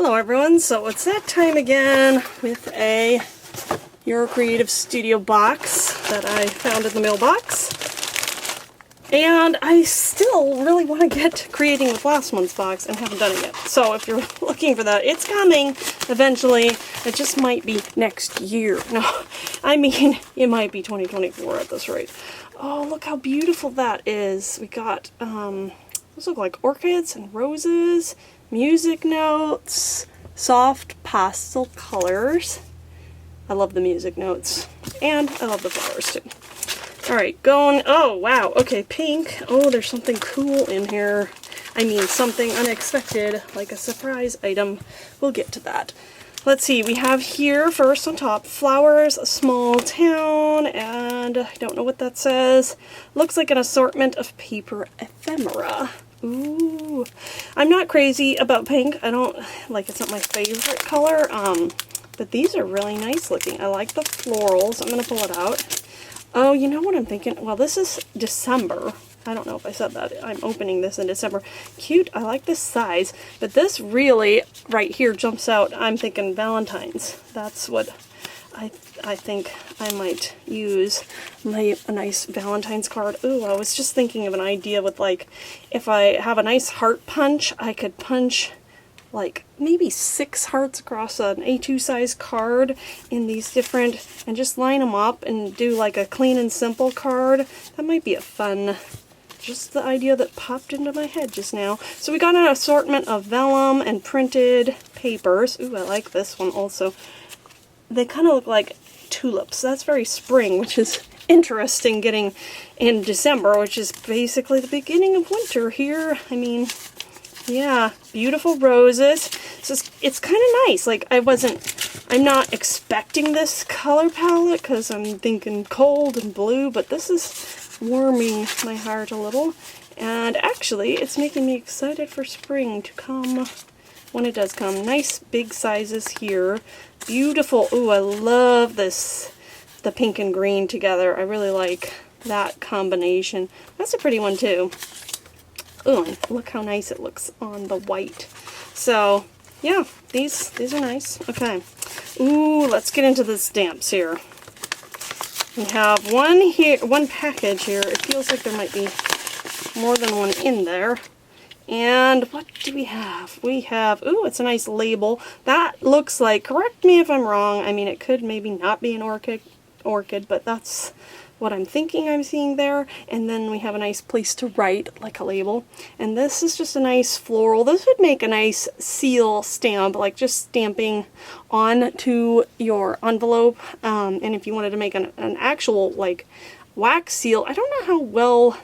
Hello everyone, so it's that time again with a Your Creative Studio box that I found in the mailbox. And I still really want to get creating with last month's box and haven't done it yet. So if you're looking for that, it's coming eventually. It just might be next year. No, I mean, it might be 2024 at this rate. Oh, look how beautiful that is. We got, those look like orchids and roses. Music notes, soft pastel colors. I love the music notes, and I love the flowers too. Alright, going, oh wow, okay, pink. Oh, there's something cool in here. I mean, something unexpected, like a surprise item. We'll get to that. Let's see, we have here, first on top, flowers, a small town, and I don't know what that says. Looks like an assortment of paper ephemera. Ooh, I'm not crazy about pink. I don't, like, it's not my favorite color, but these are really nice looking. I like the florals. I'm going to pull it out. Oh, you know what I'm thinking? Well, this is December. I don't know if I said that. I'm opening this in December. Cute. I like this size, but this really, right here, jumps out. I'm thinking Valentine's. That's what I think I might use a nice Valentine's card. Ooh, I was just thinking of an idea with, like, if I have a nice heart punch, I could punch like maybe 6 hearts across an A2 size card in these different, and just line them up and do like a clean and simple card. That might be a fun, just the idea that popped into my head just now. So we got an assortment of vellum and printed papers. Ooh, I like this one also. They kind of look like tulips. That's very spring, which is interesting getting in December, which is basically the beginning of winter here. I mean, yeah, beautiful roses. So it's kind of nice. Like, I'm not expecting this color palette because I'm thinking cold and blue, but this is warming my heart a little. And actually, it's making me excited for spring to come when it does come. Nice big sizes here. Beautiful. Ooh, I love this, the pink and green together. I really like that combination. That's a pretty one too. Ooh, and look how nice it looks on the white. So, yeah, these are nice. Okay. Ooh, let's get into the stamps here. We have one package here. It feels like there might be more than one in there. And what do we have? We have, ooh, it's a nice label. That looks like, correct me if I'm wrong, I mean, it could maybe not be an orchid, but that's what I'm thinking I'm seeing there. And then we have a nice place to write, like a label. And this is just a nice floral. This would make a nice seal stamp, like just stamping onto your envelope. And if you wanted to make an actual, like, wax seal, I don't know how well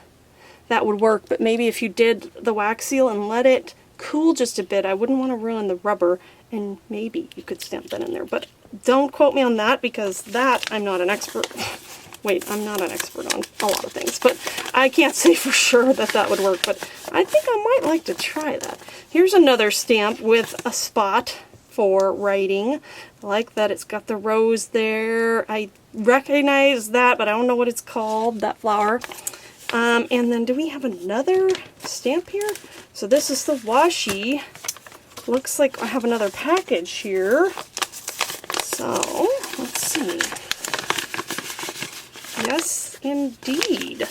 that would work, but maybe if you did the wax seal and let it cool just a bit, I wouldn't want to ruin the rubber, and maybe you could stamp that in there. But don't quote me on that, because that I'm not an expert. Wait, I'm not an expert on a lot of things, but I can't say for sure that that would work, but I think I might like to try that. Here's another stamp with a spot for writing. I like that it's got the rose there. I recognize that, but I don't know what it's called, that flower. And then do we have another stamp here? So this is the washi. Looks like I have another package here. So, let's see. Yes, indeed.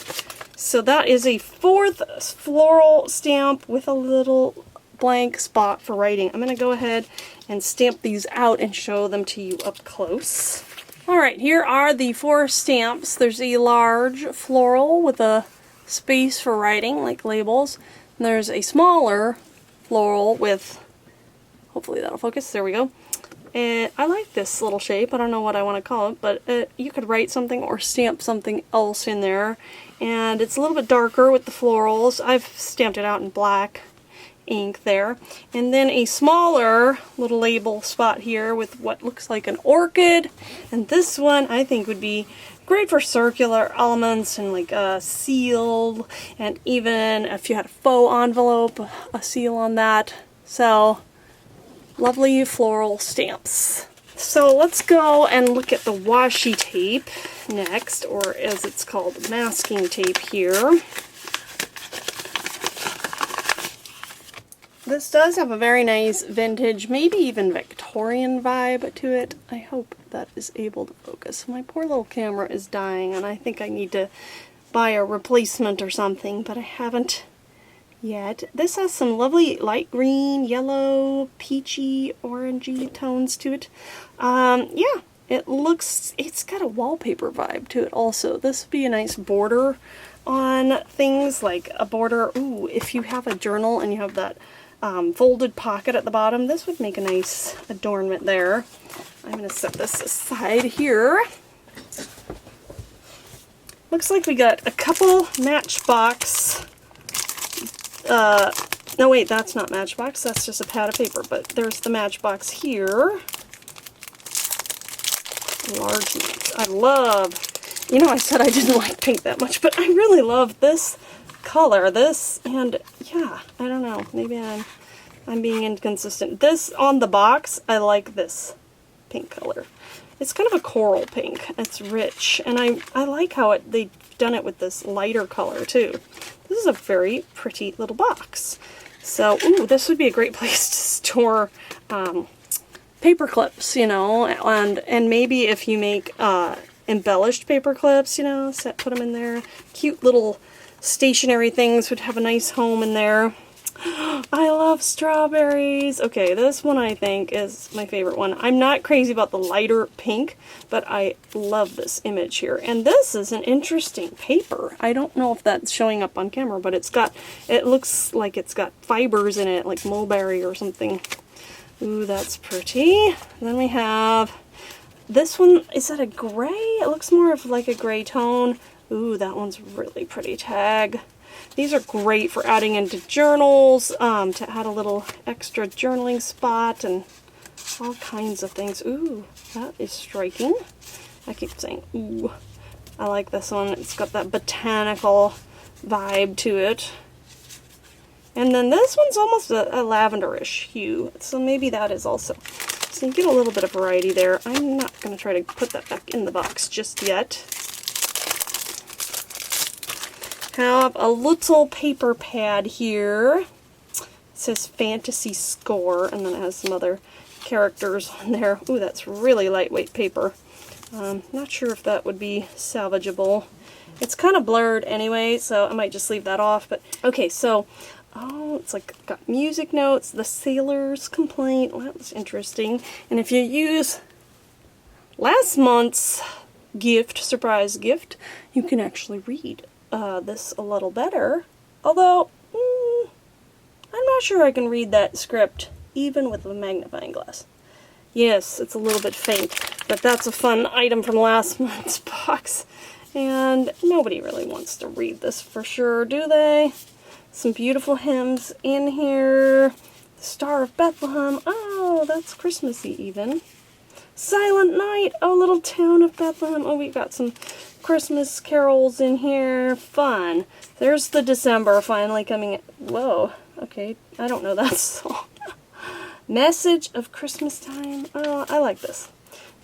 So that is a 4th floral stamp with a little blank spot for writing. I'm going to go ahead and stamp these out and show them to you up close. Alright, here are the 4 stamps. There's a large floral with a space for writing, like labels. And there's a smaller floral with, hopefully that'll focus, there we go. And I like this little shape. I don't know what I want to call it, but you could write something or stamp something else in there. And it's a little bit darker with the florals. I've stamped it out in black ink there. And then a smaller little label spot here with what looks like an orchid. And this one I think would be great for circular elements and like a seal, and even if you had a faux envelope, a seal on that. So, lovely floral stamps. So let's go and look at the washi tape next, or as it's called, masking tape here. This does have a very nice vintage, maybe even Victorian vibe to it. I hope that is able to focus. My poor little camera is dying, and I think I need to buy a replacement or something, but I haven't yet. This has some lovely light green, yellow, peachy, orangey tones to it. Yeah, it's got a wallpaper vibe to it also. This would be a nice border on things, like a border. Ooh, if you have a journal and you have that folded pocket at the bottom, this would make a nice adornment there. I'm going to set this aside here. Looks like we got a couple Matchbox. No wait, that's not Matchbox, that's just a pad of paper, but there's the Matchbox here. Large ones. I love, you know, I said I didn't like pink that much, but I really love this color. This, and yeah, I don't know, maybe I'm being inconsistent. This on the box, I like this pink color. It's kind of a coral pink. It's rich, and I like how they've done it with this lighter color too. This is a very pretty little box. So, ooh, this would be a great place to store paper clips, you know, and maybe if you make embellished paper clips, you know, put them in there. Cute little stationery things would have a nice home in there. I love strawberries. Okay, this one I think is my favorite one. I'm not crazy about the lighter pink, but I love this image here. And this is an interesting paper. I don't know if that's showing up on camera, but it looks like it's got fibers in it, like mulberry or something. Ooh, that's pretty. Then we have this one. Is that a gray? It looks more of like a gray tone. Ooh, that one's really pretty tag. These are great for adding into journals, to add a little extra journaling spot and all kinds of things. Ooh, that is striking. I keep saying ooh. I like this one. It's got that botanical vibe to it. And then this one's almost a lavenderish hue, so maybe that is also. So you get a little bit of variety there. I'm not going to try to put that back in the box just yet. Have a little paper pad here. It says Fantasy Score, and then it has some other characters on there. Ooh, that's really lightweight paper. Not sure if that would be salvageable. It's kind of blurred anyway, so I might just leave that off. But okay, so oh, it's like got music notes. The Sailor's Complaint. Well, that was interesting. And if you use last month's gift, surprise gift, you can actually read this a little better, although I'm not sure I can read that script even with a magnifying glass. Yes, it's a little bit faint, but that's a fun item from last month's box, and nobody really wants to read this for sure, do they? Some beautiful hymns in here. The Star of Bethlehem. Oh, that's Christmassy even. Silent Night. Oh, Little Town of Bethlehem. Oh, we got some Christmas carols in here. Fun. There's the December finally coming in. Whoa. Okay. I don't know that song. Message of Christmas Time. Oh, I like this.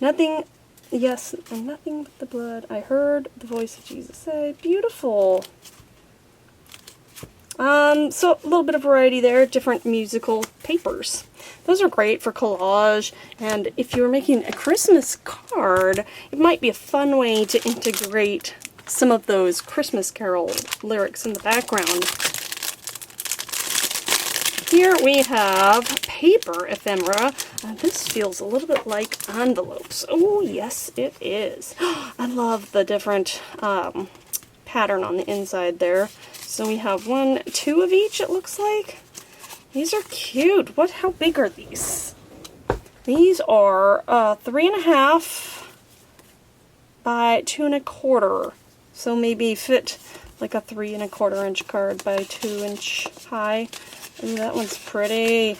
Nothing. Yes, and nothing but the blood. I heard the voice of Jesus say. Beautiful. So a little bit of variety there, different musical papers. Those are great for collage, and if you're making a Christmas card, it might be a fun way to integrate some of those Christmas carol lyrics in the background. Here we have paper ephemera. This feels a little bit like envelopes. Oh, yes, it is. I love the different pattern on the inside there. So we have 1, 2 of each, it looks like. These are cute. How big are these? These are 3.5 by 2 1/4. So maybe fit like a 3 1/4 inch card by 2 inch high. Ooh, that one's pretty.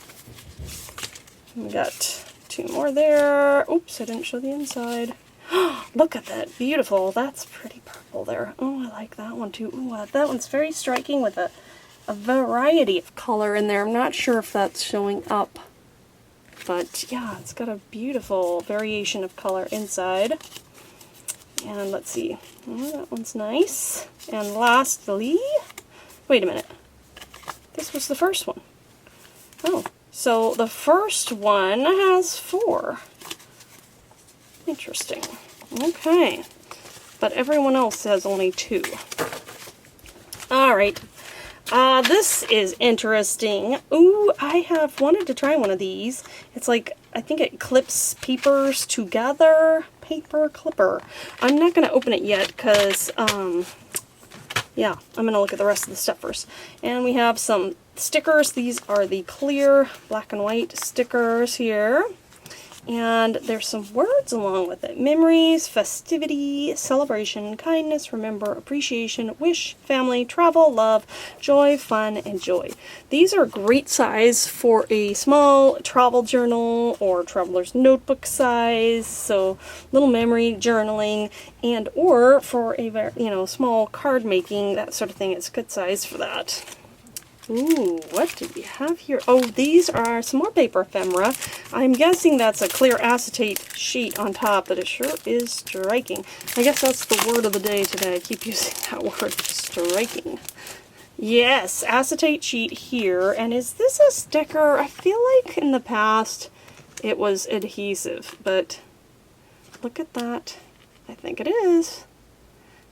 We got 2 more there. Oops, I didn't show the inside. Look at that. Beautiful. That's pretty purple there. Oh, I like that one too. Ooh, that one's very striking with a variety of color in there. I'm not sure if that's showing up. But yeah, it's got a beautiful variation of color inside. And let's see. Oh, that one's nice. And lastly, wait a minute. This was the first one. So the first one has 4. Interesting. Okay. But everyone else has only 2. Alright. This is interesting. Ooh, I have wanted to try one of these. It's like, I think it clips papers together. Paper clipper. I'm not going to open it yet because, yeah, I'm going to look at the rest of the stuff first. And we have some stickers. These are the clear black and white stickers here. And there's some words along with it. Memories, festivity, celebration, kindness, remember, appreciation, wish, family, travel, love, joy, fun, and joy. These are great size for a small travel journal or traveler's notebook size. So little memory journaling, and or for a very, small card making, that sort of thing. It's good size for that. Ooh, what do we have here? Oh, these are some more paper ephemera. I'm guessing that's a clear acetate sheet on top, but it sure is striking. I guess that's the word of the day today. I keep using that word, striking. Yes, acetate sheet here. And is this a sticker? I feel like in the past it was adhesive, but look at that. I think it is.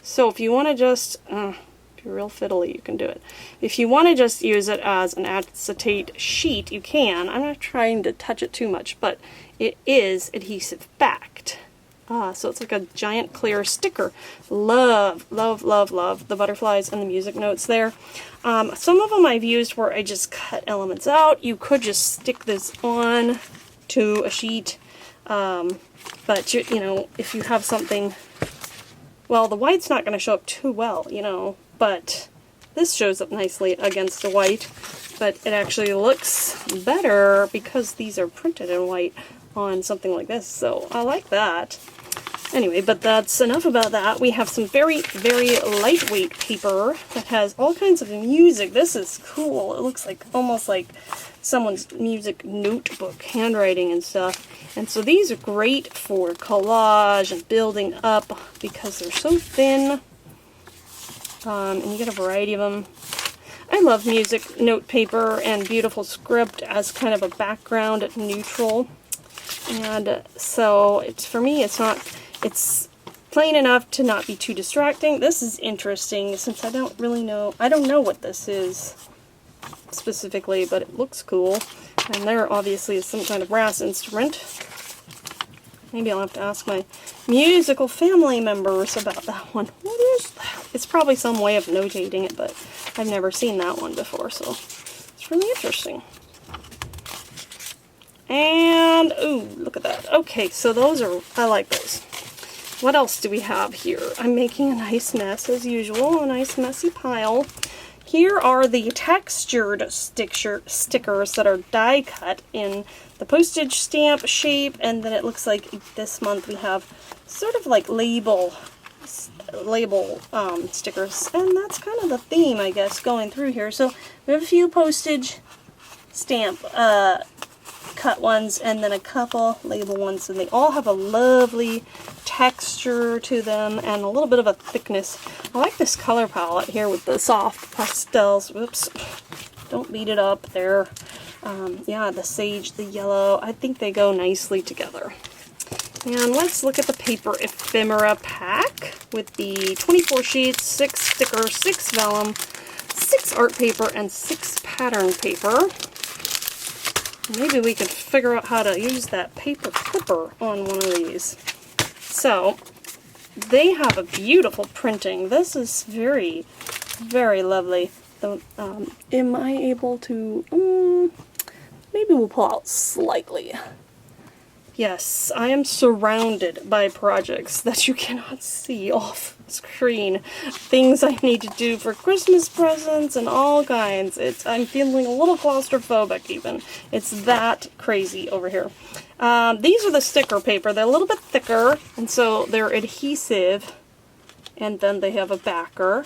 So if you want to just... if you're real fiddly, you can do it. If you want to just use it as an acetate sheet, you can. I'm not trying to touch it too much, but it is adhesive backed. So it's like a giant clear sticker. Love, love, love, love the butterflies and the music notes there. Some of them I've used where I just cut elements out. You could just stick this on to a sheet, but if you have something, well, the white's not going to show up too well, but this shows up nicely against the white, but it actually looks better because these are printed in white on something like this, so I like that. Anyway, but that's enough about that. We have some very, very lightweight paper that has all kinds of music. This is cool. It looks like almost like someone's music notebook, handwriting and stuff. And so these are great for collage and building up because they're so thin. And you get a variety of them. I love music note paper and beautiful script as kind of a background neutral. And so for me, it's plain enough to not be too distracting. This is interesting since I don't know what this is specifically, but it looks cool. And there obviously is some kind of brass instrument. Maybe I'll have to ask my musical family members about that one. What is that? It's probably some way of notating it, but I've never seen that one before, so it's really interesting. And, ooh, look at that. Okay, so I like those. What else do we have here? I'm making a nice mess, as usual, a nice messy pile. Here are the textured stickers that are die cut in the postage stamp shape, and then it looks like this month we have sort of like label stickers, and that's kind of the theme, I guess, going through here. So we have a few postage stamp cut ones, and then a couple label ones, and they all have a lovely texture to them and a little bit of a thickness. I like this color palette here with the soft pastels. Whoops, don't beat it up there. Yeah, the sage, the yellow, I think they go nicely together. And let's look at the paper ephemera pack with the 24 sheets, 6 stickers, 6 vellum, 6 art paper, and 6 pattern paper. Maybe we could figure out how to use that paper clipper on one of these. So, they have a beautiful printing. This is very, very lovely. Am I able to... maybe we'll pull out slightly. Yes, I am surrounded by projects that you cannot see off screen. Things I need to do for Christmas presents and all kinds. I'm feeling a little claustrophobic even. It's that crazy over here. These are the sticker paper. They're a little bit thicker, and so they're adhesive. And then they have a backer.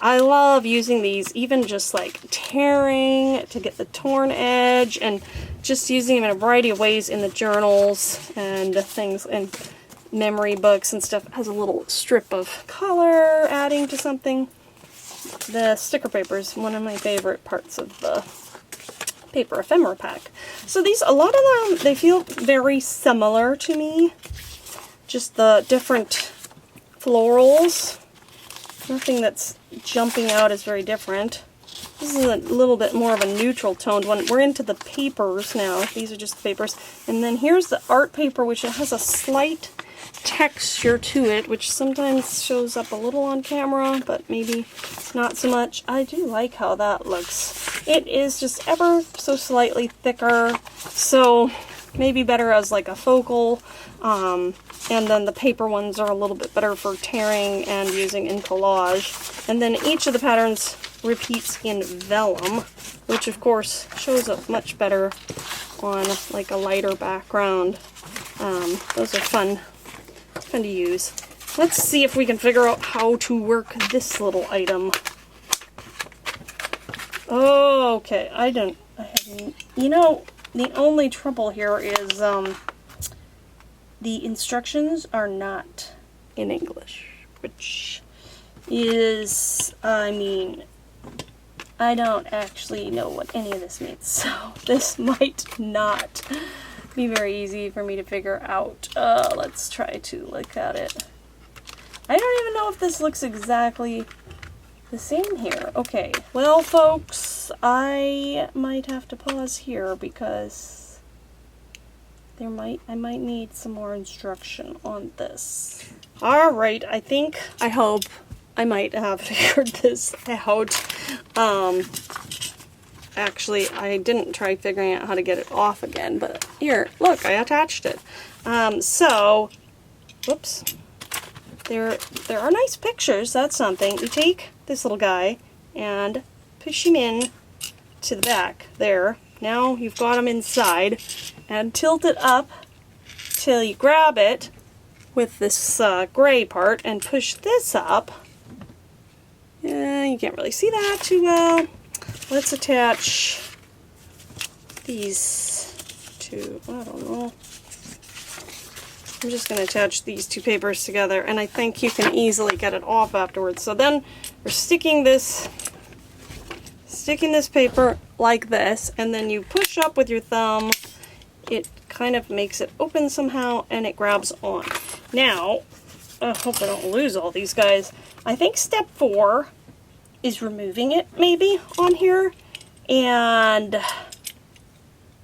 I love using these, even just like tearing to get the torn edge, and just using them in a variety of ways in the journals and things, and memory books and stuff as a little strip of color adding to something. The sticker paper is one of my favorite parts of the paper ephemera pack. So these, a lot of them, they feel very similar to me. Just the different florals. Nothing that's jumping out is very different. This is a little bit more of a neutral toned one. We're into the papers now. These are just the papers. And then here's the art paper, which has a slight texture to it, which sometimes shows up a little on camera, but maybe not so much. I do like how that looks. It is just ever so slightly thicker, so maybe better as like a focal. And then the paper ones are a little bit better for tearing and using in collage. And then each of the patterns repeats in vellum, which of course shows up much better on like a lighter background. Those are fun to use. Let's see if we can figure out how to work this little item. Oh, okay, you know, the only trouble here is the instructions are not in English, which is, I mean, I don't actually know what any of this means, so this might not be very easy for me to figure out. Let's try to look at it. I don't even know if this looks exactly the same here. Okay, well folks, I might have to pause here because I might need some more instruction on this. Alright, I hope I might have figured this out. Actually, I didn't try figuring out how to get it off again, but here, look, I attached it. So, whoops. There are nice pictures, that's something. You take this little guy and push him in to the back, there. Now you've got him inside, and tilt it up till you grab it with this gray part and push this up. You can't really see that too well. Let's attach these two, I don't know. I'm just going to attach these two papers together, and I think you can easily get it off afterwards. So then we're sticking this paper like this, and then you push up with your thumb. It kind of makes it open somehow, and it grabs on. Now, I hope I don't lose all these guys. I think step 4 is removing it, maybe, on here. And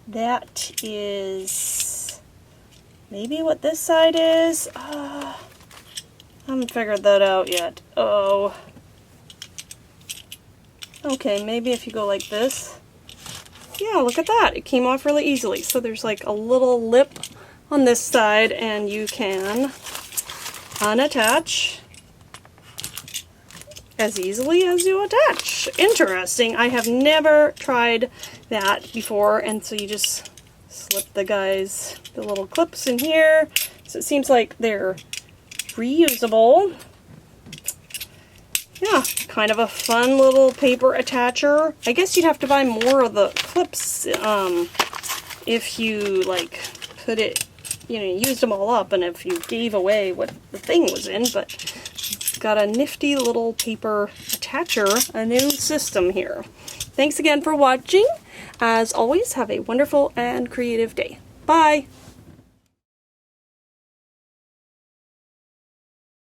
that is maybe what this side is. I haven't figured that out yet. Oh. Okay, maybe if you go like this. Yeah, look at that. It came off really easily. So there's like a little lip on this side, and you can unattach as easily as you attach. Interesting. I have never tried that before, and so you just slip the little clips in here. So it seems like they're reusable. Yeah, kind of a fun little paper attacher. I guess you'd have to buy more of the clips if you like put it, you know, used them all up, and if you gave away what the thing was in, but it's got a nifty little paper attacher, a new system here. Thanks again for watching. As always, have a wonderful and creative day. Bye!